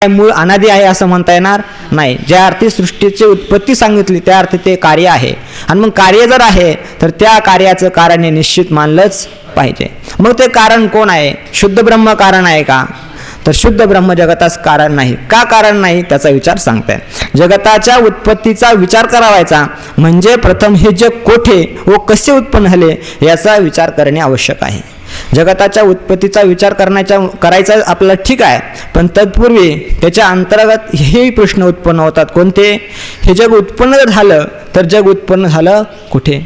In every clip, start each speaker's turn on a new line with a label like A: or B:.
A: मूळ अनादी आहे असं म्हणता येणार नाही. ज्या अर्थी सृष्टीची उत्पत्ती सांगितली त्या अर्थी ते कार्य आहे. आणि मग कार्य जर आहे तर त्या कार्याचं कारण हे निश्चित मानलंच पाहिजे. मग ते कारण कोण आहे? शुद्ध ब्रह्म कारण आहे का? तर शुद्ध ब्रह्म जगताच कारण नाही. का कारण नाही त्याचा विचार सांगताय. जगताच्या उत्पत्तीचा विचार करावायचा म्हणजे प्रथम हे जग कोठे व कसे उत्पन्न झाले याचा विचार करणे आवश्यक आहे. जगताच्या उत्पत्तीचा विचार करायचा आपल्याला ठीक आहे, पण तत्पूर्वी त्याच्या अंतर्गत हे प्रश्न उत्पन्न होतात. कोणते? हे जग उत्पन्न झालं तर जग उत्पन्न झालं कुठे?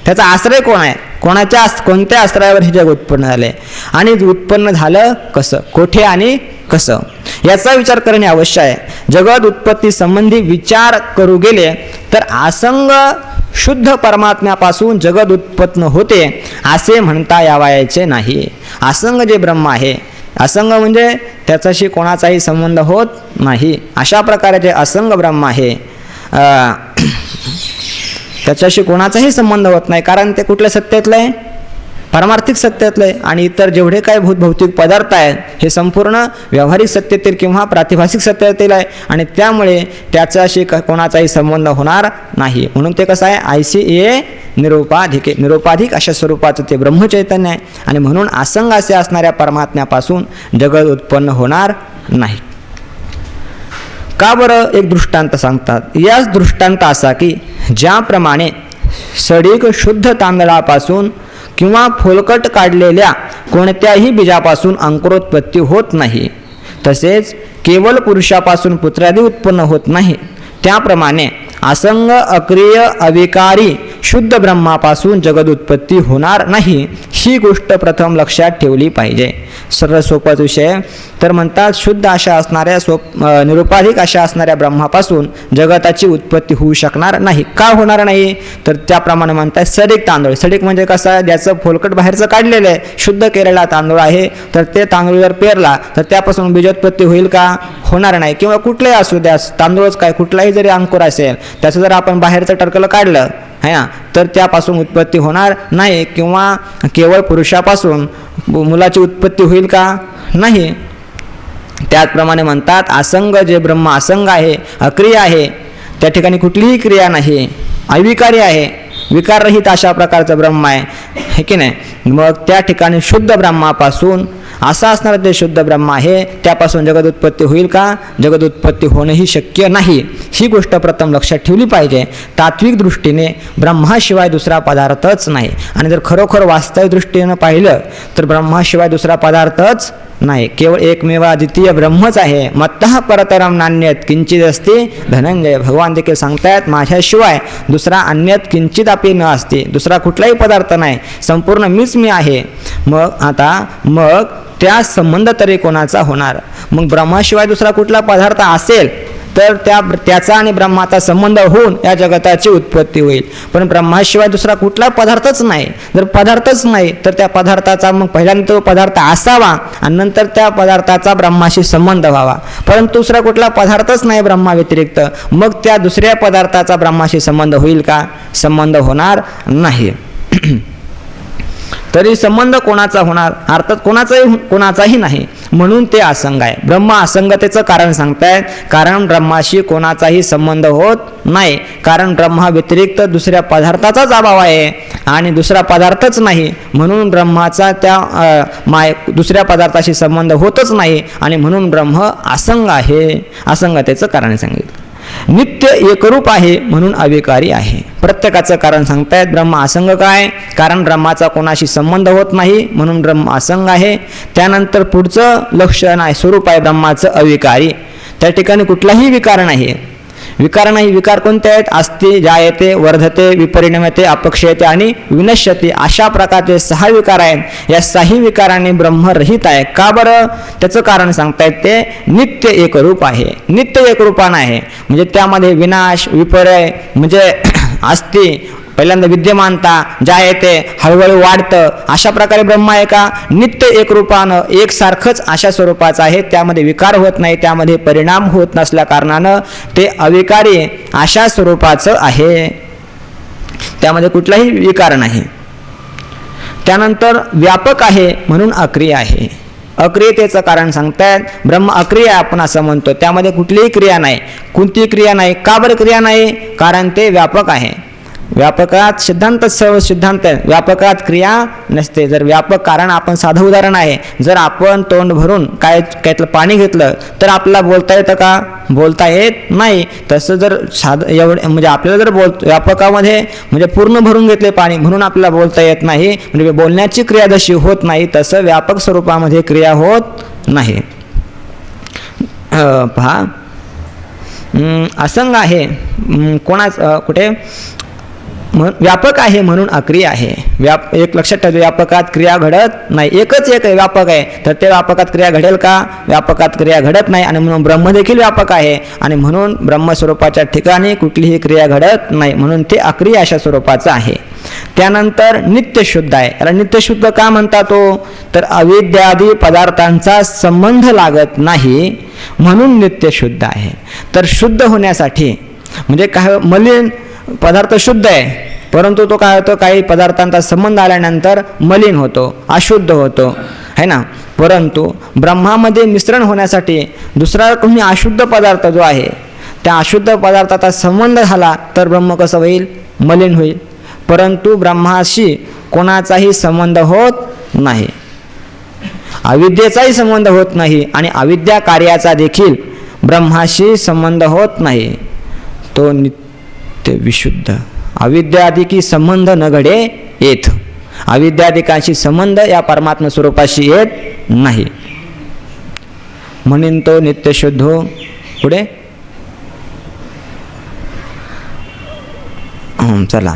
A: त्याचा आश्रय कोण आहे? कोणत्या आश्रयावर हे जग उत्पन्न झाले आणि उत्पन्न झालं कसं, कोठे आणि कसं याचा विचार करणे आवश्यक आहे. जगत उत्पत्ती संबंधी विचार करू गेले तर असंग शुद्ध परमात्म्यापासून जगत उत्पन्न होते असे म्हणता यावायचे नाही. असंग जे ब्रह्म आहे, असंग म्हणजे त्याच्याशी कोणाचाही संबंध होत नाही, अशा प्रकारे जे असंग ब्रह्म आहे त्याच्याशी कोणाचाही संबंध होत नाही. कारण ते कुठल्या सत्तेतलं आहे? पारमार्थिक सत्तेतलं आहे. आणि इतर जेवढे काही भौतिक पदार्थ आहेत हे संपूर्ण व्यावहारिक सत्तेतील किंवा प्रातिभासिक सत्तेतील आहे आणि त्यामुळे त्याच्याशी कोणाचाही संबंध होणार नाही. म्हणून ते कसं आहे? ऐसी निरुपाधिक अशा स्वरूपाचं ते ब्रह्मचैतन्य आहे. आणि म्हणून असंग असे असणाऱ्या परमात्म्यापासून जगत उत्पन्न होणार नाही. का बरं? एक दृष्टांत सांगतात. याच दृष्टांत असा की ज्याप्रमाणे सडीक शुद्ध तांदळापासून किंवा फोलकट काढलेल्या कोणत्याही बीजापासून अंकुरोत्पत्ती होत नाही, तसेच केवळ पुरुषापासून पुत्रादी उत्पन्न होत नाही, त्याप्रमाणे असंग अक्रिय अविकारी शुद्ध ब्रह्मापासून जगद उत्पत्ती होणार नाही. ही गोष्ट प्रथम लक्षात ठेवली पाहिजे. सर्व सोपाच विषय. तर म्हणतात शुद्ध अशा असणाऱ्या निरुपाधिक अशा असणाऱ्या ब्रह्मापासून जगताची उत्पत्ती होऊ शकणार नाही. का होणार नाही? तर त्याप्रमाणे म्हणतात सडीक तांदूळ. सडीक म्हणजे कसं? ज्याचं फोलकट बाहेरचं काढलेलं आहे, शुद्ध केलेला तांदूळ आहे, तर ते तांदूळ जर पेरला तर त्यापासून बीजोत्पत्ती होईल का? होणार नाही. किंवा कुठलाही असू द्या तांदूळच काय, कुठलाही जरी अंकुर असेल त्याचं जर आपण बाहेरचं टरकलं काढलं तर त्यापासून उत्पत्ती होणार नाही. किंवा केवळ पुरुषापासून मुलाची उत्पत्ती होईल का? नाही. त्याचप्रमाणे म्हणतात असंग जे ब्रह्म असंग आहे, अक्रिय आहे, त्या ठिकाणी कुठलीही क्रिया नाही, अविकारी आहे, विकाररहित अशा प्रकारचं ब्रह्म आहे, हे की नाही? मग त्या ठिकाणी शुद्ध ब्रह्मापासून असा असणारा जे शुद्ध ब्रह्म आहे त्यापासून जगद उत्पत्ती होईल का? जगद उत्पत्ती होणंही शक्य नाही. ही गोष्ट प्रथम लक्षात ठेवली पाहिजे. तात्विक दृष्टीने ब्रह्माशिवाय दुसरा पदार्थच नाही. आणि जर खरोखर वास्तविक दृष्टीनं पाहिलं तर ब्रह्माशिवाय दुसरा पदार्थच नाही. केवळ एकमेव अद्वितीय ब्रह्मच आहे. मत्तः परतरम नान्यत किंचित असते धनंजय. भगवान देखील सांगतायत माझ्याशिवाय दुसरा अन्यत किंचित आपली न असते. दुसरा कुठलाही पदार्थ नाही, संपूर्ण मीच मी आहे. मग त्या संबंध तरी कोणाचा होणार? मग ब्रह्माशिवाय दुसरा कुठला पदार्थ असेल तर त्याचा आणि ब्रह्माचा संबंध होऊन या जगताची उत्पत्ती होईल. पण ब्रह्माशिवाय दुसरा कुठला पदार्थच नाही. जर पदार्थच नाही तर त्या पदार्थाचा मग पहिल्यांदा तो पदार्थ असावा आणि नंतर त्या पदार्थाचा ब्रह्माशी संबंध व्हावा. परंतु दुसरा कुठला पदार्थच नाही ब्रह्मा व्यतिरिक्त, मग त्या दुसऱ्या पदार्थाचा ब्रह्माशी संबंध होईल का? संबंध होणार नाही. तरी संबंध कोणाचा होणार? अर्थात कोणाचाही नाही. म्हणून ते असंग आहे. ब्रह्म असंगतेचं कारण सांगतायत. कारण ब्रह्माशी कोणाचाही संबंध होत नाही. कारण ब्रह्मा व्यतिरिक्त दुसऱ्या पदार्थाचाच अभाव आहे आणि दुसरा पदार्थच नाही. म्हणून ब्रह्माचा त्या दुसऱ्या पदार्थाशी संबंध होतच नाही आणि म्हणून ब्रह्म असंग आहे. असंगतेचं कारण सांगितलं. नित्य एकरूप आहे म्हणून अविकारी आहे. प्रत्येकाचं कारण सांगतायत. ब्रह्म असंग काय? कारण ब्रह्माचा कोणाशी संबंध होत नाही म्हणून ब्रह्म असंग आहे. त्यानंतर पुढचं लक्षण आहे, स्वरूप आहे ब्रह्माचं अविकारी. त्या ठिकाणी कुठलाही विकार नाही. विकार कोणते आहेत? अस्ति, जायते, वर्धते, विपरिणमते, अपक्षयते आणि विनश्यते अशा प्रकारचे 6 विकार आहेत. या 6 विकारांनी ब्रह्मरहित आहे. का बरं? त्याचं कारण सांगतायत. ते नित्य एकरूप आहे. नित्य एकरूपान आहे म्हणजे त्यामध्ये विनाश, विपर्य म्हणजे अस्ति पहिल्यांदा विद्यमानता, जायते हळूहळू वाढतं, अशा प्रकारे ब्रह्म आहे का? नित्य एकरूपानं एकसारखंच अशा स्वरूपाचं आहे. त्यामध्ये विकार होत नाही, त्यामध्ये परिणाम होत नसल्या कारणानं ते अविकारी अशा स्वरूपाचं आहे. त्यामध्ये कुठलाही विकार नाही. त्यानंतर व्यापक आहे म्हणून अक्रिय आहे. अक्रियतेचं कारण सांगतायत. ब्रह्म अक्रिय आपण असं म्हणतो, त्यामध्ये कुठलीही क्रिया नाही. कोणती क्रिया नाही? का बरं क्रिया नाही? कारण ते व्यापक आहे. व्यापकात सिद्धांत सर्व सिद्धांत आहे, व्यापकात क्रिया नसते. जर व्यापक कारण, आपण साधं उदाहरण आहे, जर आपण तोंड भरून कायतलं पाणी घेतलं तर आपल्याला बोलता येतं का? बोलता येत नाही. तसं जर एवढं म्हणजे आपल्याला जर व्यापकामध्ये म्हणजे पूर्ण भरून घेतले पाणी म्हणून आपल्याला बोलता येत नाही, म्हणजे बोलण्याची क्रिया जशी होत नाही तसं व्यापक स्वरूपामध्ये क्रिया होत नाही. पहा, असंग आहे कुठे व्यापक आहे म्हणून अक्रिय आहे. एक लक्षात ठेवतो, व्यापकात क्रिया घडत नाही. एकच एक व्यापक आहे तर ते व्यापकात क्रिया घडेल का? व्यापकात क्रिया घडत नाही. आणि म्हणून ब्रह्म देखील व्यापक आहे आणि म्हणून ब्रह्मस्वरूपाच्या ठिकाणी कुठलीही क्रिया घडत नाही, म्हणून ते अक्रिय अशा स्वरूपाचं आहे. त्यानंतर नित्यशुद्ध आहे. याला नित्यशुद्ध का म्हणतात तर अविद्यादी पदार्थांचा संबंध लागत नाही म्हणून नित्यशुद्ध आहे. तर शुद्ध होण्यासाठी म्हणजे काय, मलिन पदार्थ शुद्ध आहे परंतु तो काय होतो, काही पदार्थांचा संबंध आल्यानंतर मलिन होतो, अशुद्ध होतो, है ना. परंतु ब्रह्मामध्ये मिश्रण होण्यासाठी दुसरा कोणी अशुद्ध पदार्थ जो आहे त्या अशुद्ध पदार्थाचा संबंध झाला तर ब्रह्म कसं होईल? मलिन होईल. परंतु ब्रह्माशी कोणाचाही संबंध होत नाही, अविद्येचाही संबंध होत नाही आणि अविद्या कार्याचा देखील ब्रह्माशी संबंध होत नाही. तो नित्य विशुद्ध, अविद्यादिकी संबंध न घडे येत. अविद्यादिकांशी संबंध या परमात्मा स्वरूपाशी येत नाही म्हणून तो नित्यशुद्ध हो. पुढे चला,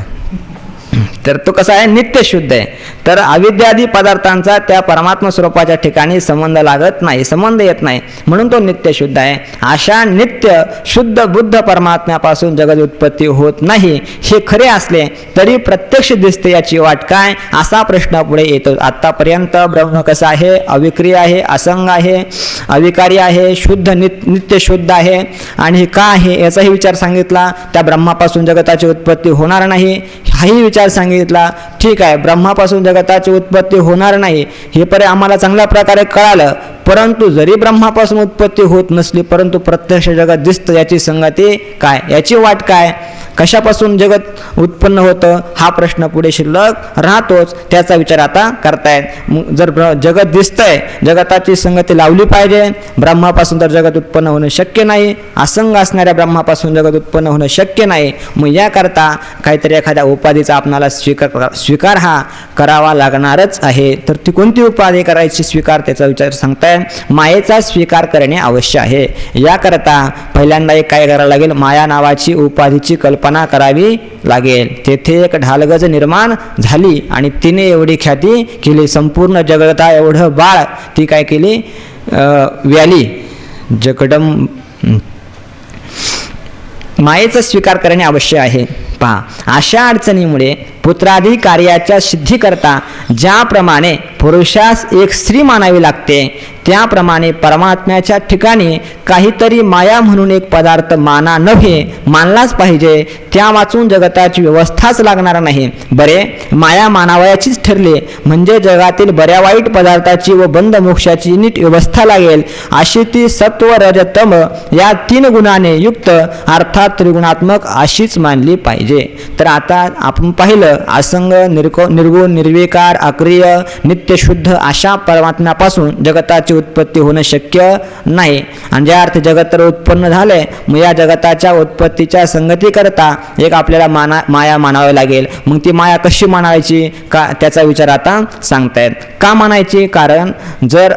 A: तर तो कसा आहे? नित्य शुद्ध आहे. तर अविद्यादी पदार्थांचा त्या परमात्मा स्वरूपाच्या ठिकाणी संबंध लागत नाही, संबंध येत नाही म्हणून तो नित्य शुद्ध आहे. अशा नित्य शुद्ध बुद्ध परमात्म्यापासून जगत उत्पत्ती होत नाही हे खरे असले तरी प्रत्यक्ष दिसते याची वाट काय, असा प्रश्न पुढे येतो. आतापर्यंत ब्रह्म कसा आहे? अविक्रिय आहे, असंग आहे, अविकारी आहे, शुद्ध नित्य शुद्ध आहे. आणि का आहे याचाही विचार सांगितला. त्या ब्रह्मापासून जगताची उत्पत्ती होणार नाही हाही विचार सांगितला. ठीक आहे, ब्रह्मापासून जगताची उत्पत्ती होणार नाही हे आम्हाला चांगल्या प्रकारे कळालं. परंतु जरी ब्रह्मापासून उत्पत्ती होत नसली परंतु प्रत्यक्ष जगत दिसतं, याची संगती काय, याची वाट काय, कशापासून जगत उत्पन्न होतं हा प्रश्न पुढे शिल्लक राहतोच. त्याचा विचार आता करतायत. जर जगत दिसतंय, जगताची संगती लावली पाहिजे. ब्रह्मापासून तर जगत उत्पन्न होणं शक्य नाही, असंग असणाऱ्या ब्रह्मापासून जगत उत्पन्न होणं शक्य नाही. मग याकरता काहीतरी एखाद्या उपाधीचा आपणाला स्वीकार हा करावा लागणारच आहे. तर ती कोणती उपाधी करायची स्वीकार, त्याचा विचार सांगताय. मायेचा स्वीकार करणे आवश्यक आहे. याकरता पहिल्यांदा एक काय करावं लागेल, माया नावाची उपाधीची कल्पना करावी लागेल. तेथे एक ढालगज निर्माण झाली आणि तिने एवढी ख्याती केली, संपूर्ण जगता एवढं बाळ ती काय केली, व्याली जगडम. मायेचा स्वीकार करणे आवश्यक आहे. पहा, अशा अडचणीमुळे पुत्रादी कार्याच्या सिद्धीकरता ज्याप्रमाणे पुरुषास एक स्त्री मानावी लागते त्याप्रमाणे परमात्म्याच्या ठिकाणी काहीतरी माया म्हणून एक पदार्थ मानलाच पाहिजे. त्या वाचून जगताची व्यवस्थाच लागणार नाही. बरे, माया मानावयाचीच ठरली म्हणजे जगातील बऱ्या वाईट पदार्थाची व बंद मोक्षाची नीट व्यवस्था लागेल. अशी ती सत्व रज तम या 3 गुणाने युक्त अर्थात त्रिगुणात्मक अशीच मानली पाहिजे. तर आता आपण पाहिलं, असंग, निर्गुण, निर्विकार, अक्रिय, नित्यशुद्ध अशा परमात्म्यापासून जगताची उत्पत्ती होणं शक्य नाही. आणि ज्या अर्थ जगत तर उत्पन्न झालंय मग या जगताच्या उत्पत्तीच्या संगती करता एक आपल्याला माया मानावी लागेल. मग ती माया कशी मानायची का त्याचा विचार आता सांगतायत. का मानायची? कारण जर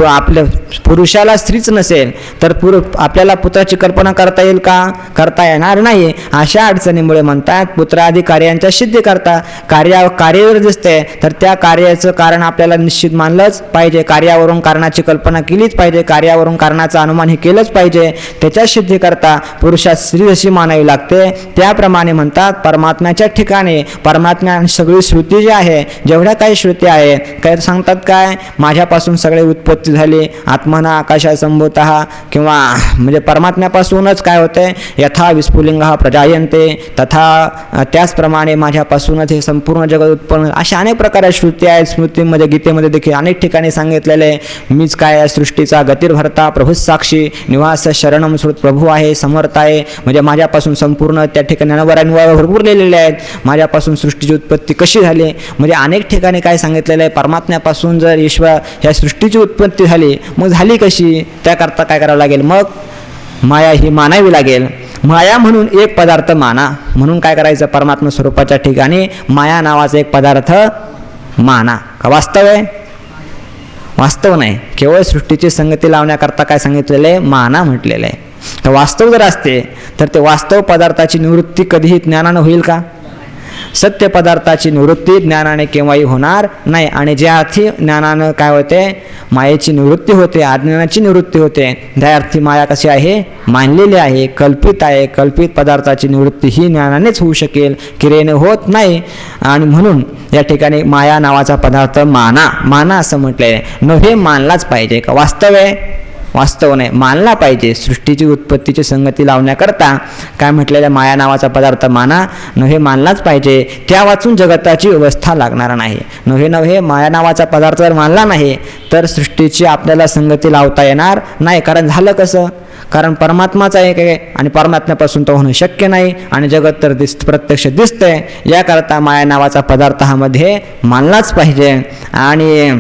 A: आपल्या पुरुषाला स्त्रीच नसेल तर आपल्याला पुत्राची कल्पना करता येईल का? करता येणार नाही. अशा अडचणीमुळे म्हणतात पुत्रादी कार्यांच्या सिद्धी करता कार्यावर दिसते तर त्या कार्याचं कारण आपल्याला निश्चित मानलंच पाहिजे. कार्यावरून कारणाची कल्पना केलीच पाहिजे, कार्यावरून कारणाचं अनुमान हे केलंच पाहिजे. त्याच्या सिद्धी करता पुरुषात स्त्री जशी मानावी लागते त्याप्रमाणे म्हणतात परमात्म्याच्या ठिकाणी परमात्म्या सगळी श्रुती जी आहे, जेवढ्या काही श्रुती आहेत काय सांगतात, काय माझ्यापासून सगळे उत्पत्ती उत्पत्ती झाली. आत्मना आकाशा संभूतः किंवा म्हणजे परमात्म्यापासूनच काय होते, यथा विस्फुलिंग प्रजायन्ते तथा त्याचप्रमाणे माझ्यापासूनच हे संपूर्ण जगत उत्पन्न. अशा अनेक प्रकारे श्रुती आहेत. स्मृतीमध्ये गीतेमध्ये देखील अनेक ठिकाणी सांगितलेले मीच काय सृष्टीचा गतिर्भरता प्रभूच साक्षी निवास शरणम श्रुत प्रभू आहे समर्थ आहे. म्हणजे माझ्यापासून संपूर्ण त्या ठिकाणी अनवरांवर भरपूर लिहिलेले आहेत. माझ्यापासून सृष्टीची उत्पत्ती कशी झाली, म्हणजे अनेक ठिकाणी काय सांगितलेलं आहे, परमात्म्यापासून जर ईश्वर ह्या सृष्टीची उत्पत्ती झाली मग झाली कशी, त्याकरता काय करावं लागेल, मग माया ही मानावी लागेल. माया म्हणून एक पदार्थ माना, म्हणून काय करायचं, परमात्मा स्वरूपाच्या ठिकाणी माया नावाचा एक पदार्थ माना. का वास्तव आहे? वास्तव नाही, केवळ सृष्टीची संगती लावण्याकरता काय सांगितलेलं आहे, माना म्हटलेलं आहे. तर वास्तव जर असते तर ते वास्तव पदार्थाची निवृत्ती कधीही ज्ञानानं होईल का? सत्य पदार्थाची निवृत्ती ज्ञानाने केव्हाही होणार नाही. आणि ज्या अर्थी ज्ञानानं काय होते, मायेची निवृत्ती होते, अज्ञानाची निवृत्ती होते, त्या अर्थी माया कशी आहे, मानलेली आहे, कल्पित आहे. कल्पित पदार्थाची निवृत्ती ही ज्ञानानेच होऊ शकेल, क्रियेने होत नाही. आणि म्हणून या ठिकाणी माया नावाचा पदार्थ माना, माना असं म्हटलंय. नव्हे मानलाच पाहिजे का? वास्तव आहे? वास्तव नाही, मानला पाहिजे. सृष्टीची उत्पत्तीची संगती लावण्याकरता काय म्हटलेलं, माया नावाचा पदार्थ माना, नव्हे मानलाच पाहिजे. त्या वाचून जगताची व्यवस्था लागणार नाही. नव्हे माया नावाचा पदार्थ जर मानला नाही तर सृष्टीची आपल्याला संगती लावता येणार नाही. कारण झालं कसं, कारण परमात्माचा एक आहे आणि परमात्म्यापासून तो होणं शक्य नाही. आणि जगत तर प्रत्यक्ष दिसतंय, याकरता माया नावाचा पदार्थ हा मध्ये मानलाच पाहिजे आणि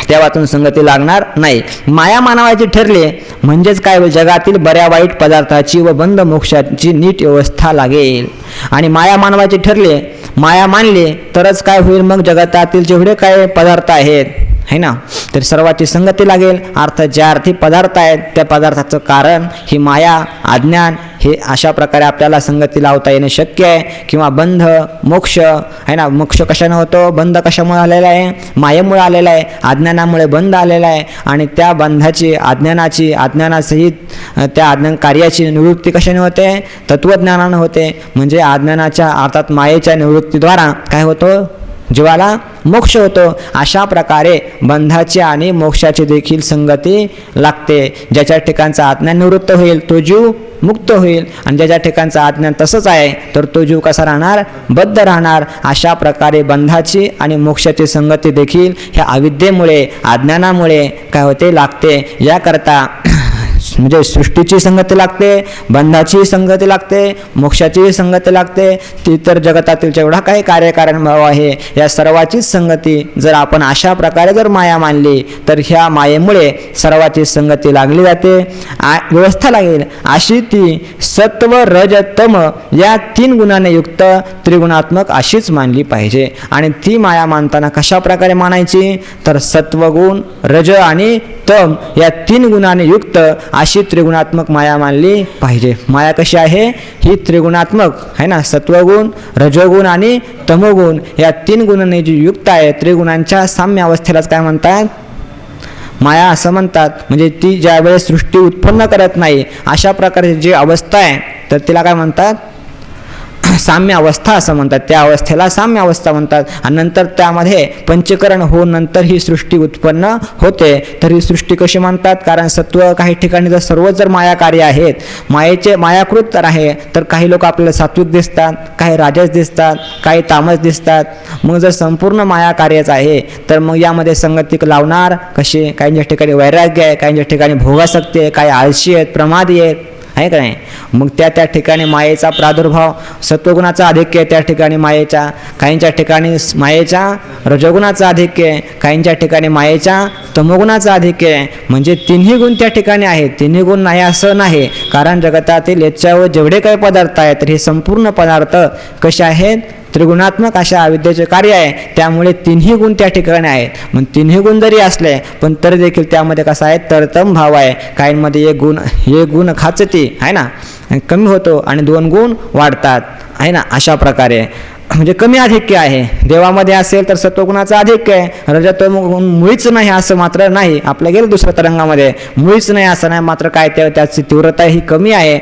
A: त्या वाचून संगती लागणार नाही. माया मानवायची ठरली म्हणजेच काय होईल, जगातील बऱ्या वाईट पदार्थाची व बंद मोक्षाची नीट व्यवस्था लागेल. आणि माया मानवायची ठरली, माया मानली तरच काय होईल, मग जगतातील जेवढे काय पदार्थ आहेत है ना, तर सर्वाची संगती लागेल. अर्थात ज्या अर्थी पदार्थ आहेत त्या पदार्थाचं कारण ही माया अज्ञान, हे अशा प्रकारे आपल्याला संगती लावता येणं शक्य आहे. किंवा बंध मोक्ष आहे ना, मोक्ष कशाने होतो, बंध कशामुळे आलेला आहे, मायेमुळे आलेला आहे, अज्ञानामुळे बंध आलेला आहे. आणि त्या बंधाची अज्ञानासहित त्या अज्ञान कार्याची निवृत्ती कशाने होते, तत्वज्ञानानं होते. म्हणजे अज्ञानाच्या अर्थात मायेच्या निवृत्तीद्वारा काय होतं, जीवाला मोक्ष होतो. अशा प्रकारे बंधाची आणि मोक्षाची देखील संगती लागते. ज्याच्या ठिकाणचा अज्ञान निवृत्त होईल तो जीव मुक्त होईल, आणि ज्याच्या ठिकाणचा अज्ञान तसंच आहे तर तो जीव कसा राहणार, बद्ध राहणार. अशा प्रकारे बंधाची आणि मोक्षाची संगती देखील ह्या अविद्येमुळे अज्ञानामुळे काय होते, लागते. याकरता म्हणजे सृष्टीची संगती लागते, बंधाची संगती लागते, मोक्षाची संगती लागते. ती तर जगतातील जेवढा काही कार्यकारण भाव आहे या सर्वाचीच संगती जर आपण अशा प्रकारे जर माया मानली तर ह्या मायेमुळे सर्वाची संगती लागली जाते, व्यवस्था लागेल. अशी ती सत्व रज तम या 3 गुणाने युक्त त्रिगुणात्मक अशीच मानली पाहिजे. आणि ती माया मानताना कशा प्रकारे मानायची, तर सत्वगुण रज आणि तम या 3 गुणाने युक्त अशी त्रिगुणात्मक माया मानली पाहिजे. माया कशी आहे, ही त्रिगुणात्मक आहे ना, सत्वगुण रजोगुण आणि तमोगुण या 3 गुणांनी जी युक्त आहे, त्रिगुणांच्या साम्य अवस्थेलाच काय म्हणतात, माया असं म्हणतात. म्हणजे ती ज्यावेळेस सृष्टी उत्पन्न करत नाही अशा प्रकारची जी अवस्था आहे तर तिला काय म्हणतात, साम्य अवस्था असं म्हणतात. त्या अवस्थेला साम्य अवस्था म्हणतात. आणि नंतर त्यामध्ये पंचकरण होऊन नंतर ही सृष्टी उत्पन्न होते. तर ही सृष्टी कशी म्हणतात, कारण सत्व काही ठिकाणी जर सर्वच जर माया कार्य आहेत, मायेचे मायाकृत तर आहे, तर काही लोक आपल्याला सात्विक दिसतात, काही राजस दिसतात, काही तामस दिसतात. मग जर संपूर्ण माया कार्यच आहे तर मग यामध्ये संगती लावणार कशी, काहींच्या ठिकाणी वैराग्य आहे, काहींच्या ठिकाणी भोगासक्ती आहे, काही आळशी आहेत, प्रमादी आहेत, आहे का नाही. मग त्या ठिकाणी मायेचा प्रादुर्भाव, सत्वगुणाचा आधिक्य आहे त्या ठिकाणी मायेच्या, काहींच्या ठिकाणी मायेच्या रजोगुणाचा आधिक्य आहे, काहींच्या ठिकाणी मायेच्या तमोगुणाचा आधिक्य आहे. म्हणजे 3ही गुण त्या ठिकाणी आहेत. 3ही गुण नाही असं नाही, कारण जगतातील याच्यावर जेवढे काही पदार्थ आहेत तर हे संपूर्ण पदार्थ कसे आहेत, त्रिगुणात्मक अशा अविद्येचे कार्य आहे. त्यामुळे 3ही गुण त्या ठिकाणी आहेत. मग 3ही गुण जरी असले पण तरी देखील त्यामध्ये कसा आहे, तरतम भाव आहे. काहींमध्ये एक गुण खाचती आहे ना, कमी होतो आणि 2 गुण वाढतात आहे ना. अशा प्रकारे म्हणजे कमी अधिक्य आहे. देवामध्ये असेल तर सत्वगुणाचा अधिक्य आहे, रजतमोगुण मुळीच नाही असं मात्र नाही. आपल्या गेलं दुसऱ्या तरंगामध्ये मुळीच नाही असं नाही, मात्र काय त्याची तीव्रता ही कमी आहे.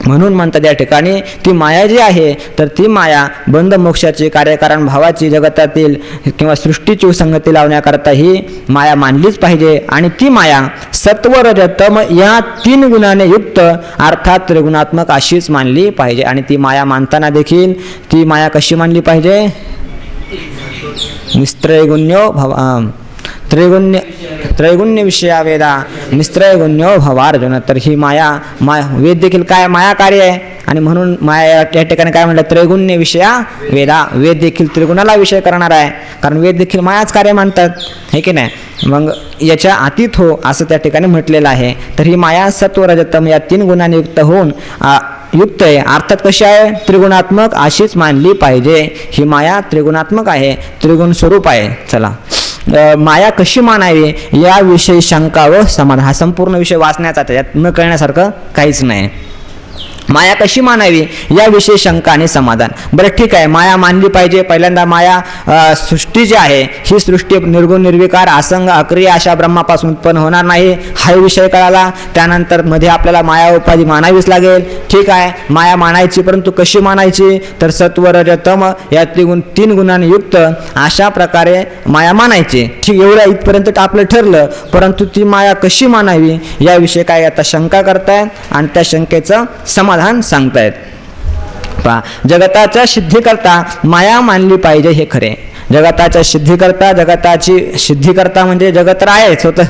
A: म्हणून म्हणतात या ठिकाणी ती माया जी आहे तर ती माया बंध मोक्षाची कार्यकारण भावाची जगतातील किंवा सृष्टीची संगती लावण्याकरता ही माया मानलीच पाहिजे. आणि ती माया सत्व रज तम या 3 गुणाने युक्त अर्थात त्रिगुणात्मक अशीच मानली पाहिजे. आणि ती माया मानताना देखील ती माया कशी मानली पाहिजे? निस्त्रैगुण्यो त्रैगुण्य विषया वेदा निस्त्रैगुण्यो भवार्जुन. तर ही माया वेद देखील काय माया कार्य आहे आणि म्हणून माया या ठिकाणी काय म्हणलं? त्रैगुण्य विषया वेदा. वेद देखील त्रिगुणाला विषय करणार आहे कारण वेद देखील मायाच कार्य मानतात, हे की नाही? मग याच्या अतीत हो असं त्या ठिकाणी म्हटलेलं आहे. तर ही माया सत्व रजतम या 3 गुणांनी युक्त होऊन युक्त आहे. अर्थात कशी आहे? त्रिगुणात्मक अशीच मानली पाहिजे. ही माया त्रिगुणात्मक आहे, त्रिगुण स्वरूप आहे. चला, माया कशी मानावी याविषयी शंका व समाधान. हा संपूर्ण विषय वाचण्याचा, त्याच्यात न कळण्यासारखं काहीच नाही. माया कशी मानावी याविषयी शंका आणि समाधान. बरं ठीक आहे, माया मानली पाहिजे. पहिल्यांदा माया सृष्टी जी आहे ही सृष्टी निर्गुण निर्विकार असंग अक्रिय अशा ब्रह्मापासून उत्पन्न होणार नाही, हा विषय कळाला. त्यानंतर मध्ये आपल्याला माया उपाधी मानावीच लागेल. ठीक आहे, माया मानायची, परंतु कशी मानायची? तर सत्व रज तम या 3 गुणांनी युक्त अशा प्रकारे माया मानायची. ठीक, एवढं इथपर्यंत आपलं ठरलं. परंतु ती माया कशी मानावी याविषयी काय आता शंका करतायत आणि त्या शंकेचं समाधान सांगतायत. जगताच्या सिद्धीकरता माया मानली पाहिजे हे खरे. जगताच्या सिद्धीकरता, जगताची सिद्धीकरता म्हणजे जगत तर आहेच होतं,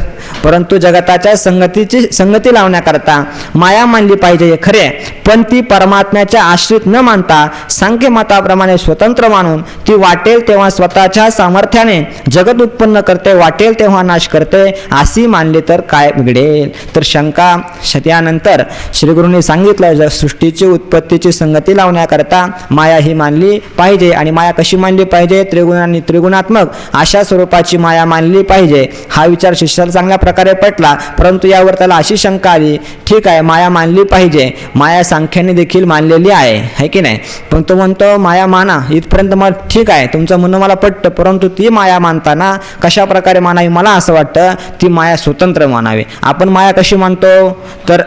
A: परंतु जगताच्या संगती लावण्याकरता माया मानली पाहिजे हे खरे. पण ती परमात्म्याच्या आश्रित न मानता सांख्य मताप्रमाणे स्वतंत्र मानून ती वाटेल तेव्हा स्वतःच्या सामर्थ्याने जगत उत्पन्न करते, वाटेल तेव्हा नाश करते, अशी मानली तर काय बिघडेल? तर शंका त्यानंतर श्रीगुरूंनी सांगितलं सृष्टीची उत्पत्तीची संगती लावण्याकरता माया ही मानली पाहिजे. आणि माया कशी मानली पाहिजे? त्रिगुणात्मक अशा स्वरूपाची माया मानली पाहिजे. हा विचार शिष्याला चांगल्या प्रकारे पटला, परंतु यावर त्याला अशी शंका आली, ठीक आहे माया मानली पाहिजे, माया सांख्याने देखील मानलेली आहे की नाही? पण तो म्हणतो माया माना इथपर्यंत मग ठीक आहे, तुमचं म्हणणं मला पटतं, परंतु ती माया मानताना कशा प्रकारे मानावी? मला असं वाटतं ती माया स्वतंत्र मानावी. आपण माया कशी मानतो? तर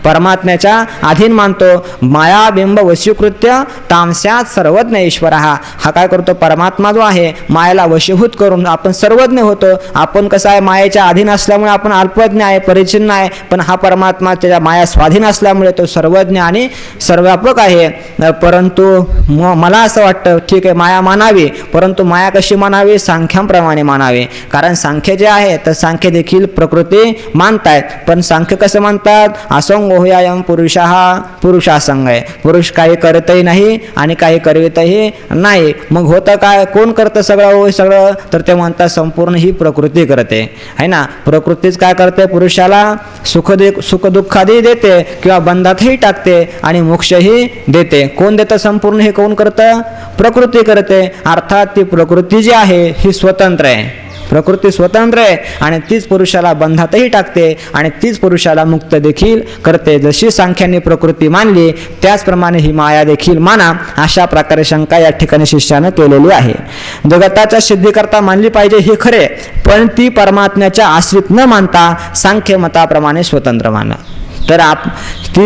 A: परमात्म्याच्या अधीन मानतो. माया बिंब वशीकृत्य तामस्यात सर्वज्ञ ईश्वर. हा काय करतो? परमात्मा जो आहे मायेला वशीभूत करून आपण सर्वज्ञ होतो. आपण कसं आहे? मायेच्या अधीन असल्यामुळे आपण अल्पज्ञ आहे, परिच्छिन्न आहे, पण हा परमात्मा त्याच्या माया स्वाधीन असल्यामुळे तो सर्वज्ञ आणि सर्वव्यापक आहे. परंतु मला असं वाटतं ठीक आहे माया मानावी, परंतु माया कशी मानावी? सांख्याप्रमाणे मानावी. कारण सांख्य जे आहे तर सांख्य देखील प्रकृती मानतायत, पण सांख्य कसं मानतात? असंग होयायम पुरुषासंग आहे. पुरुष काही करतही नाही आणि काही करतही नाही. मग होतं काय? कोण करतं सगळं? तर ते म्हणतात संपूर्ण ही प्रकृती करते, है ना? प्रकृतीच काय करते? पुरुषाला सुख दुःखादी देते किंवा बंधातही टाकते आणि मोक्षही देते. कोण देतं संपूर्ण? हे कोण करतं? प्रकृती करते. अर्थात ती प्रकृती जी आहे ही स्वतंत्र आहे. प्रकृती स्वतंत्र आहे आणि तीच पुरुषाला बंधातही टाकते आणि तीच पुरुषाला मुक्त देखील करते. जशी सांख्याने प्रकृती मानली त्याचप्रमाणे ही माया देखील माना, अशा प्रकारे शंका या ठिकाणी शिष्यानं केलेली आहे. जगताच्या सिद्धीकरता मानली पाहिजे हे खरे, पण ती परमात्म्याच्या आश्रित न मानता सांख्य मताप्रमाणे स्वतंत्र माना. तर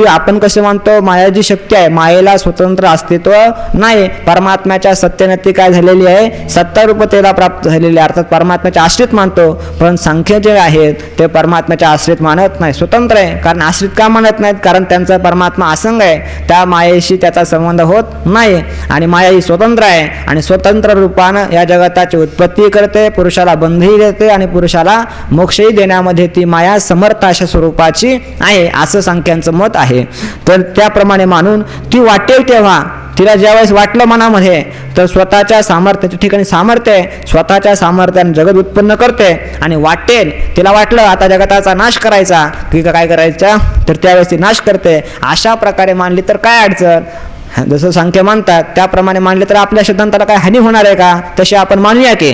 A: आपण कसे मानतो? माया जी शक्ती आहे मायेला स्वतंत्र अस्तित्व नाही. परमात्म्याच्या सत्यनती काय झालेली आहे? सत्तारूपतेला प्राप्त झालेली आहे, अर्थात परमात्म्याच्या आश्रित मानतो. पण सांख्य जे आहेत ते परमात्म्याच्या आश्रित मानत नाही, स्वतंत्र आहे. कारण आश्रित का मानत नाहीत? कारण त्यांचा परमात्मा असंग आहे, त्या मायेशी त्याचा संबंध होत नाही आणि माया ही स्वतंत्र आहे आणि स्वतंत्र रूपानं या जगताची उत्पत्ती करते, पुरुषाला बंधही देते आणि पुरुषाला मोक्षही देण्यामध्ये ती माया समर्थ अशा स्वरूपाची आहे, असं सांख्यांचं मत आहे. तर त्याप्रमाणे मानून ती वाटेल तेव्हा तिला ज्यावेळेस वाटलं मनामध्ये तर स्वतःच्या सामर्थ्याच्या ठिकाणी सामर्थ्य आहे, स्वतःच्या सामर्थ्याने जगत उत्पन्न करते आणि वाटेल तिला वाटलं आता जगताचा नाश करायचा की काय करायचा तर त्यावेळेस ती नाश करते. अशा प्रकारे मानली तर काय अडचण? जसं सांख्य मानतात त्याप्रमाणे मानले तर आपल्या सिद्धांताला काय हानी होणार आहे का? तसे आपण मानूया की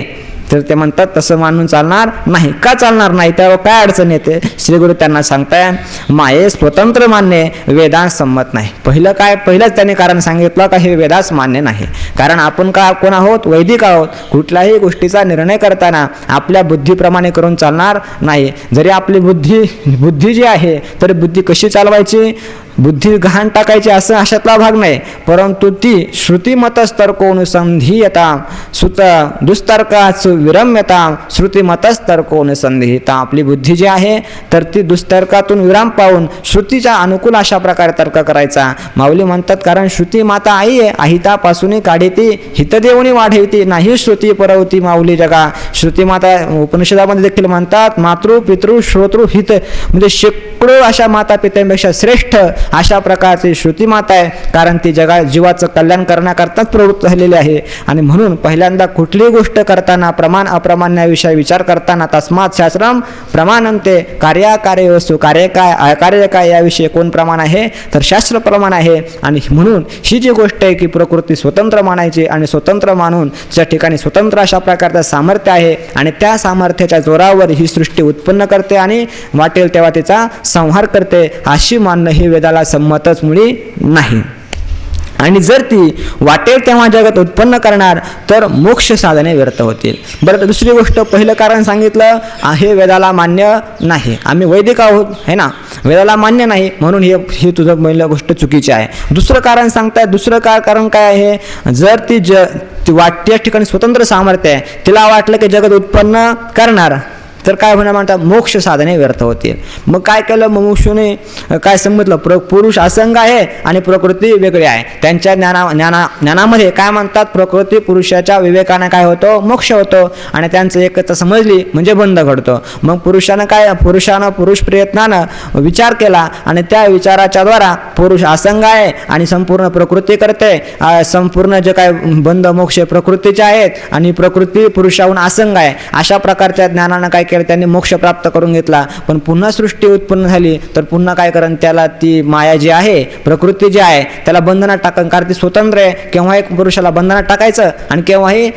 A: तर ते म्हणतात तसं मानून चालणार नाही. का चालणार नाही, त्यावर काय अडचण येते? श्री गुरु त्यांना सांगताय माये स्वतंत्र मानणे वेदास संमत नाही. पहिलंच त्यांनी कारण सांगितलं का हे वेदास मान्य नाही. कारण आपण कोण आहोत? वैदिक आहोत. कुठल्याही गोष्टीचा निर्णय करताना आपल्या बुद्धीप्रमाणे करून चालणार नाही. जरी आपली बुद्धी जी आहे तर बुद्धी कशी चालवायची, बुद्धी गहाण टाकायची असं अशातला भाग नाही, परंतु ती श्रुतिमतस्तर्कोनुसंधीयता सुत दुस्तर्काच विरम्यता श्रुतिमतस्तर्कोनुसंधीयता. आपली बुद्धी जी आहे तर ती दुस्तर्कातून विराम पाहून श्रुतीच्या अनुकूल अशा प्रकारे तर्क करायचा. माऊली म्हणतात कारण श्रुती माता आई आहे, अहितापासून काढीती हितदेवणी वाढवती नाही श्रुती परवती माऊली जगा. श्रुती माता उपनिषदामध्ये देखील म्हणतात मातृ पितृ श्रोतृ हित, म्हणजे शेकडो अशा माता पित्यांपेक्षा श्रेष्ठ अशा प्रकारची श्रुती माता आहे. कारण ती जीवाचं कल्याण करण्याकरताच प्रवृत्त झालेली आहे. आणि म्हणून पहिल्यांदा कुठलीही गोष्ट करताना प्रमाण अप्रमाण्याविषयी विचार करताना तस्मात् शास्त्रम प्रमाणंते कार्याकार्य वस्तू, कार्य काय अकार्य काय याविषयी कोण प्रमाण आहे तर शास्त्र प्रमाण आहे. आणि म्हणून ही जी गोष्ट आहे की प्रकृती स्वतंत्र मानायची आणि स्वतंत्र मानून त्या ठिकाणी स्वतंत्र अशा प्रकारचं सामर्थ्य आहे आणि त्या सामर्थ्याच्या जोरावर ही सृष्टी उत्पन्न करते आणि वाटेल तेव्हा तिचा संहार करते अशी मानणं ही वेदाला संमतच मुळी नाही. आणि जर ती वाटेल तेव्हा जगत उत्पन्न करणार तर मोक्ष साधने व्यर्थ होतील. बरं, तर दुसरी गोष्ट पहिलं कारण सांगितलं हे वेदाला मान्य नाही, आम्ही वैदिक आहोत है ना, वेदाला मान्य नाही म्हणून ही तुझं पहिलं गोष्ट चुकीची आहे. दुसरं कारण सांगताय, दुसरं कारण काय आहे, जर ती त्या ठिकाणी स्वतंत्र सामर्थ्य आहे, तिला वाटलं की जगत उत्पन्न करणार तर काय होणार म्हणतात मोक्ष साधने व्यर्थ होतील. मग काय केलं मुमुक्षूने, काय समजलं पुरुष असंग आहे आणि प्रकृती वेगळी आहे. त्यांच्या ज्ञानामध्ये काय म्हणतात प्रकृती पुरुषाच्या विवेकाने काय होतो मोक्ष होतो आणि त्यांचं एकत्र समजली म्हणजे बंध घडतो. मग पुरुषानं पुरुष प्रयत्नानं विचार केला आणि त्या विचाराच्या द्वारा पुरुष असंग आहे आणि संपूर्ण प्रकृती करते, संपूर्ण जे काय बंध मोक्ष प्रकृतीचे आहेत आणि प्रकृती पुरुषाहून असंग आहे, अशा प्रकारच्या ज्ञानानं काय त्यांनी मोक्ष प्राप्त करून घेतला. पण पुन्हा सृष्टी उत्पन्न झाली तर पुन्हा काय करण त्याला ती माया जी आहे प्रकृती जी आहे त्याला बंधनात टाकन, कारण ती स्वतंत्र आहे. केव्हा एक पुरुषाला बंधनात टाकायचं आणि केव्हाही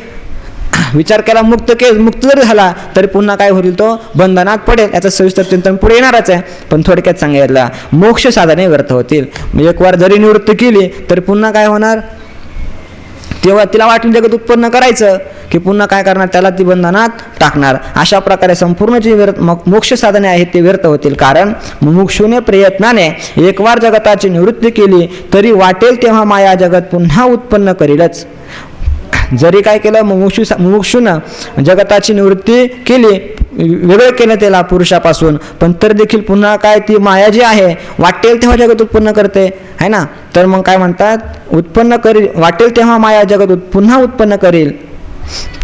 A: विचार केला मुक्त जरी झाला तरी पुन्हा काय होईल तो बंधनात पडेल. याचं सविस्तर चिंतन पुढे येणारच आहे. पण थोडक्यात सांगितलं मोक्ष साधने व्यर्थ होतील. एक वार जरी निवृत्ती केली तरी पुन्हा काय होणार, तेव्हा तिला वाटलं जगत उत्पन्न करायचं की पुन्हा काय करणार त्याला ती बंधनात टाकणार. अशा प्रकारे संपूर्ण जी मोक्ष साधने आहेत ते व्यर्थ होतील. कारण मुमुक्षूने प्रयत्नाने एक वार जगताची निवृत्ती केली तरी वाटेल तेव्हा माया जगत पुन्हा उत्पन्न करीलच. जरी काय केलं मुमुक्षूनं जगताची निवृत्ती केली, वेगळं केलं त्याला पुरुषापासून, पण तर देखील पुन्हा काय ती माया जी आहे वाटेल तेव्हा जगत उत्पन्न करते है ना. तर मग काय म्हणतात उत्पन्न करील, वाटेल तेव्हा माया जगत पुन्हा उत्पन्न करील.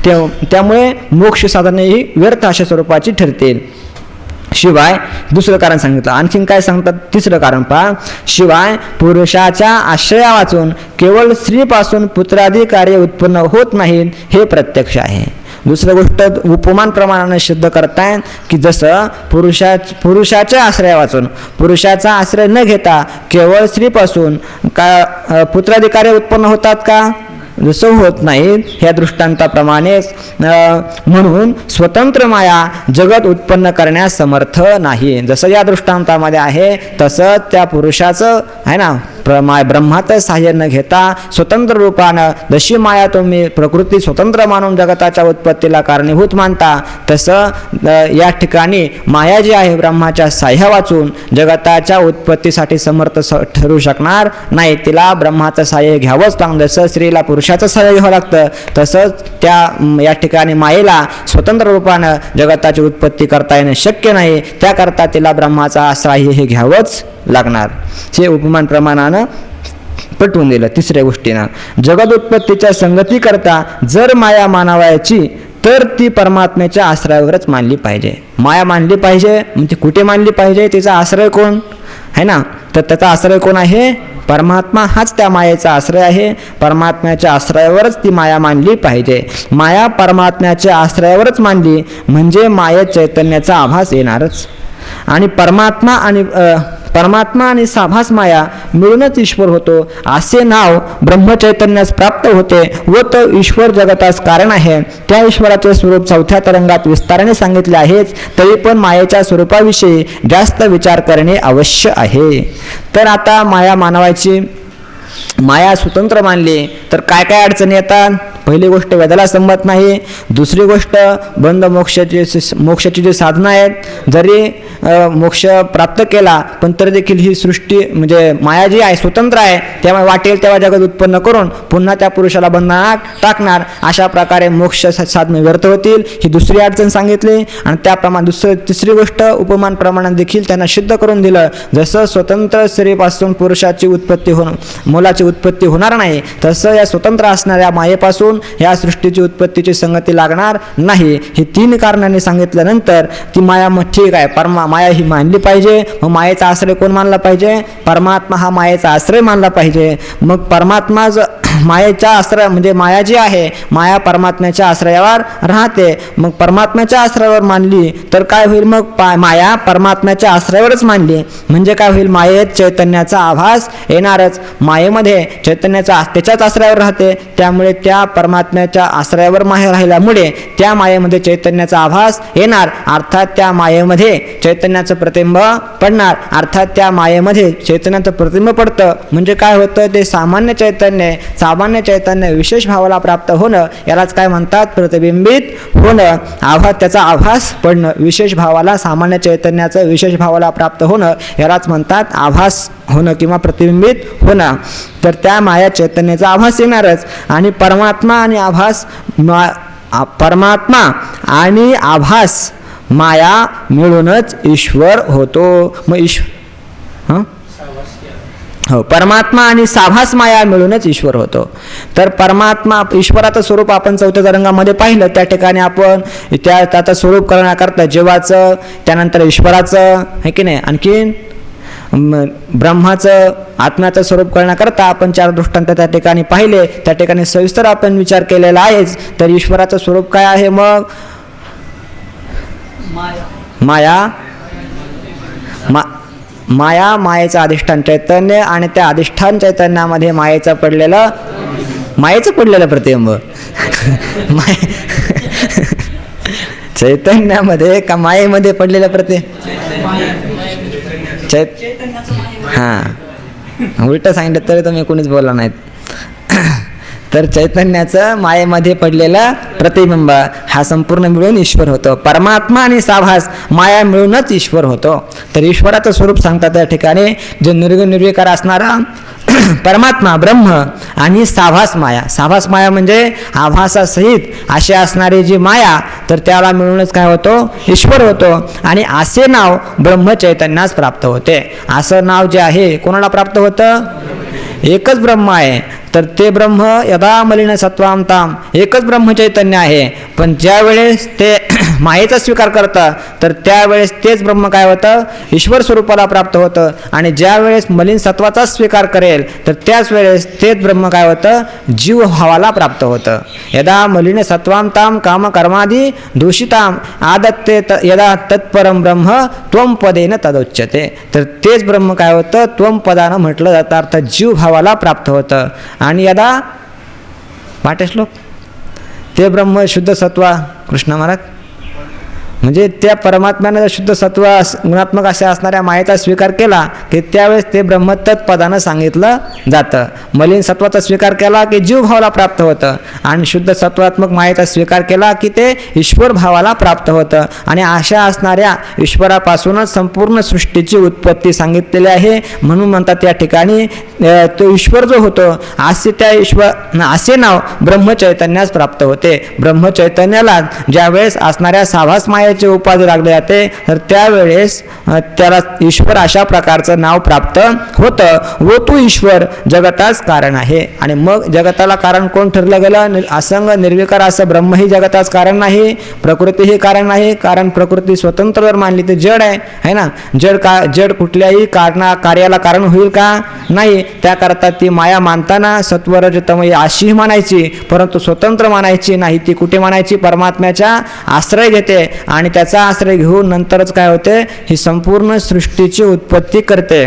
A: त्यामुळे मोक्ष साधने ही व्यर्थ अशा स्वरूपाची ठरतील. शिवाय दुसरं कारण सांगितलं, आणखीन काय सांगतात तिसरं कारण पहा. शिवाय पुरुषाच्या आश्रया वाचून केवळ स्त्रीपासून पुत्रादी कार्य उत्पन्न होत नाहीत हे प्रत्यक्ष आहे. दुसरं गोष्ट उपमान प्रमाणाने सिद्ध करतायत की जसं पुरुषाच्या आश्रया वाचून पुरुषाचा आश्रय न घेता केवळ स्त्रीपासून का पुत्रादी कार्य उत्पन्न होतात का, जसं होत नाहीत ह्या दृष्टांताप्रमाणेच. म्हणून स्वतंत्र माया जगत उत्पन्न करण्यास समर्थ नाही. जसं या दृष्टांतामध्ये आहे तसं त्या पुरुषाचं आहे ना ब्रह्माचं सहाय्य न घेता स्वतंत्र रूपानं जशी माया तुम्ही प्रकृती स्वतंत्र मानून जगताच्या उत्पत्तीला कारणीभूत मानता, तसं या ठिकाणी माया जी आहे ब्रह्माच्या सहाय्या वाचून जगताच्या उत्पत्तीसाठी समर्थ ठरू शकणार नाही. तिला ब्रह्माचं सहाय्य घ्यावंच लागतं. जसं स्त्रीला पुरुषाचं सहाय्य घ्यावं लागतं तसंच या ठिकाणी मायेला स्वतंत्र रूपानं जगताची उत्पत्ती करता येणं शक्य नाही. त्याकरता तिला ब्रह्माचा आश्रय हे घ्यावंच लागणार. हे उपमान प्रमाणानं पटवून दिलं. तिसऱ्या गोष्टीनं जगत उत्पत्तीच्या संगती करता जर माया मानावायची तर ती परमात्म्याच्या आश्रयावरच मानली पाहिजे. माया मानली पाहिजे म्हणजे कुठे मानली पाहिजे, तिचा आश्रय कोण है ना, तर त्याचा आश्रय कोण आहे परमात्मा, हाच त्या मायेचा आश्रय आहे. परमात्म्याच्या आश्रयावरच ती माया मानली पाहिजे. माया परमात्म्याच्या आश्रयावरच मानली म्हणजे माये चैतन्याचा आभास येणारच. आणि परमात्मा आणि परमात्मा आणि साभास माया मिळूनच ईश्वर होतो असे नाव ब्रह्मचैतन्यास प्राप्त होते व तो ईश्वर जगतास कारण आहे. त्या ईश्वराचे स्वरूप चौथ्या तरंगात विस्ताराने सांगितले आहेच, तरी पण मायेच्या स्वरूपाविषयी जास्त विचार करणे अवश्य आहे. तर आता माया मानवाची माया स्वतंत्र मानली तर काय काय अडचणी येतात. पहिली गोष्ट वेदाला संमत नाही. दुसरी गोष्ट बंध मोक्षाची जी साधनं आहेत, जरी मोक्ष प्राप्त केला पण तरी देखील ही सृष्टी म्हणजे माया जी आहे स्वतंत्र आहे, त्यामुळे वाटेल तेव्हा जगत उत्पन्न करून पुन्हा त्या पुरुषाला बंधनात टाकणार. अशा प्रकारे मोक्ष साधनं व्यर्थ होतील, ही दुसरी अडचण सांगितली. आणि त्याप्रमाणे तिसरी गोष्ट उपमान प्रमाणात देखील त्यांना सिद्ध करून दिलं. जसं स्वतंत्र स्त्रीपासून पुरुषाची उत्पत्ती मुलाची उत्पत्ती होणार नाही, तसं या स्वतंत्र असणाऱ्या मायेपासून या सृष्टीची उत्पत्तीची संगती लागणार नाही. ही 3 कारणांनी सांगितल्यानंतर ती माया मग ठीक आहे, माया ही मानली पाहिजे. मग मायेचा आश्रय कोण मानला पाहिजे? परमात्मा हा मायेचा आश्रय मानला पाहिजे. मग परमात्मा मायेच्या आश्रय म्हणजे माया जी आहे, माया परमात्म्याच्या आश्रयावर राहते. मग परमात्म्याच्या आश्रयावर मानली तर काय होईल? मग माया परमात्म्याच्या आश्रयावरच मानली म्हणजे काय होईल? मायेत चैतन्याचा आभास येणारच. मायेमध्ये चैतन्याचा त्याच्याच आश्रयावर राहते, त्यामुळे त्या परमात्म्याच्या आश्रयावर माया राहिल्यामुळे त्या मायेमध्ये चैतन्याचा आभास येणार. अर्थात त्या मायेमध्ये चैतन्याचं प्रतिबिंब पडणार. अर्थात त्या मायेमध्ये चैतन्याचं प्रतिबिंब पडतं म्हणजे काय होतं? ते सामान्य चैतन्य विशेष भावाला प्राप्त होणं, यालाच काय म्हणतात? प्रतिबिंबित होणं. त्याचा आभास पडणं, विशेष भावाला सामान्य चैतन्याचं विशेष भावाला प्राप्त होणं, यालाच म्हणतात आभास होणं किंवा प्रतिबिंबित होणं. तर त्या माया चैतन्याचा आभास येणारच. आणि परमात्मा आणि आभास माया मिळूनच ईश्वर होतो. मग परमात्मा आणि साभास माया मिळूनच ईश्वर होतो. तर परमात्मा ईश्वराचं स्वरूप आपण चौथ्या तरंगामध्ये पाहिलं. त्या ठिकाणी आपण त्याचं स्वरूप करण्याकरता जीवाचं, त्यानंतर ईश्वराचं आहे की नाही, आणखीन ब्रह्माचं, आत्म्याचं स्वरूप करण्याकरता आपण 4 दृष्टांत त्या ठिकाणी पाहिले. त्या ठिकाणी सविस्तर आपण विचार केलेला आहेच. तर ईश्वराचं स्वरूप काय आहे? मग मायेचं अधिष्ठान चैतन्य आणि त्या अधिष्ठान चैतन्यामध्ये मायेचं पडलेलं प्रतिबिंब चैतन्यामध्ये का मायेमध्ये पडलेलं उलट सांगितलं तरी तुम्ही कोणीच बोलला नाहीत. तर चैतन्याचं मायेमध्ये पडलेलं प्रतिबिंब हा संपूर्ण मिळून ईश्वर होतो. परमात्मा आणि साभास माया मिळूनच ईश्वर होतो. तर ईश्वराचं स्वरूप सांगतात त्या ठिकाणी जे निर्विकार असणारा परमात्मा ब्रह्म आणि साभास माया म्हणजे आभासासहित अशी असणारी जी माया, तर त्याला मिळूनच काय होतो? ईश्वर होतो. आणि असे नाव ब्रह्मचैतन्यास प्राप्त होते. असं नाव जे आहे कोणाला प्राप्त होतं? एकच ब्रह्म आहे. तर ते ब्रह्म यदा मलिन सत्वाम ताम, एकच ब्रह्मचैतन्य आहे. पण ज्या वेळेस ते मायेचा स्वीकार करतं तर त्यावेळेस तेच ब्रह्म काय होतं? ईश्वर स्वरूपाला प्राप्त होतं. आणि ज्या वेळेस मलिन सत्वाचा स्वीकार करेल तर त्याच वेळेस तेच ब्रह्म काय होतं? जीव भावाला प्राप्त होतं. यदा मलिन सत्वाम ताम काम कर्मादी दूषिताम आदत्ते यदा तत्परम ब्रह्म त्वम पदेन तदोच्यते. तर तेच ब्रह्म काय होतं? त्वम पदानं म्हटलं जातं, अर्थात जीव भावाला प्राप्त होतं. आणि यदा वाटे श्लोक ते ब्रह्म शुद्ध सत्वा कृष्ण महाराज म्हणजे त्या परमात्म्यानं शुद्ध सत्व गुणात्मक अशा असणाऱ्या मायेचा स्वीकार केला की त्यावेळेस ते ब्रह्म तत्पदानं सांगितलं जातं. मलिन सत्वाचा स्वीकार केला की जीव भावाला प्राप्त होतं आणि शुद्ध सत्वात्मक मायेचा स्वीकार केला की ते ईश्वर भावाला प्राप्त होतं. आणि अशा असणाऱ्या ईश्वरापासूनच संपूर्ण सृष्टीची उत्पत्ती सांगितलेली आहे. म्हणून म्हणतात त्या ठिकाणी तो ईश्वर जो होतो असे नाव ब्रह्मचैतन्यास प्राप्त होते. ब्रह्मचैतन्याला ज्यावेळेस असणाऱ्या साभास माये उपाधी लागले जाते तर त्यावेळेस त्याला ईश्वर अशा प्रकारचं नाव प्राप्त होतं. व तो ईश्वर जगताच कारण आहे. आणि मग जगताला कारण कोण ठरलं गेलं? असंग निर्विकार असं ब्रह्म ही जगताच कारण नाही, प्रकृती ही कारण नाही. कारण प्रकृती स्वतंत्र जर मानली तर जड आहे ना. जड कुठल्याही कार्याला कारण होईल का? नाही. त्याकरता ती माया मानताना सत्वरजतमयी अशीही मानायची, परंतु स्वतंत्र मानायची नाही. ती कुठे मानायची? परमात्म्याच्या आश्रय घेते. आणि आणि त्याचा आश्रय घेऊन नंतरच काय होते, ही संपूर्ण सृष्टीची उत्पत्ती करते.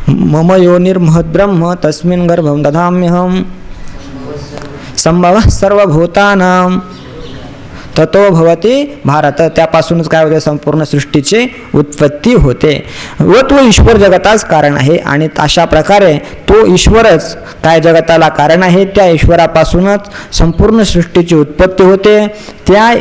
A: मम योनिर्महद्ब्रह्म तस्मिन् गर्भं दधाम्यहम् संभवः सर्वभूतानां ततो भवती भारत. त्यापासूनच काय होते, संपूर्ण सृष्टीची उत्पत्ती होते व तो ईश्वर जगताच कारण आहे. आणि अशा प्रकारे तो ईश्वरच काय जगताला कारण आहे. त्या ईश्वरापासूनच संपूर्ण सृष्टीची उत्पत्ती होते. त्या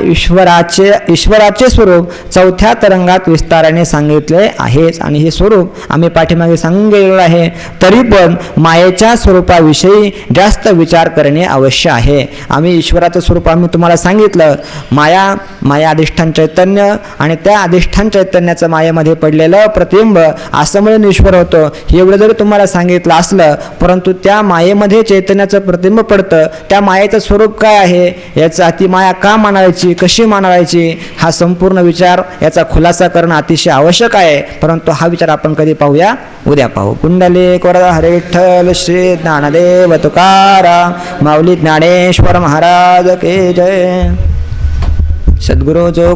A: ईश्वराचे स्वरूप चौथ्या तरंगात विस्ताराने सांगितले आहेच. आणि हे स्वरूप आम्ही पाठीमागे सांगून गेलेलं आहे. तरी पण मायेच्या स्वरूपाविषयी जास्त विचार करणे आवश्यक आहे. आम्ही ईश्वराचं स्वरूप आम्ही तुम्हाला सांगितलं, माया अधिष्ठान चैतन्य आणि त्या अधिष्ठान चैतन्याचं मायेमध्ये पडलेलं प्रतिबिंब असं मिळून ईश्वर होतं. एवढं जरी तुम्हाला सांगितलं असलं, परंतु त्या मायेमध्ये चैतन्याचं प्रतिबिंब पडतं. त्या मायेचं स्वरूप काय आहे, याचा ती माया का मानावायची, कशी मानावायची, हा संपूर्ण विचार याचा खुलासा करणं अतिशय आवश्यक आहे. परंतु हा विचार आपण कधी पाहूया, उद्या पाहू. कुंडली वरदा हरे विठ्ठल श्री ज्ञानदेव तुकाराम माऊली ज्ञानेश्वर महाराज के जय. सद्गुरु जो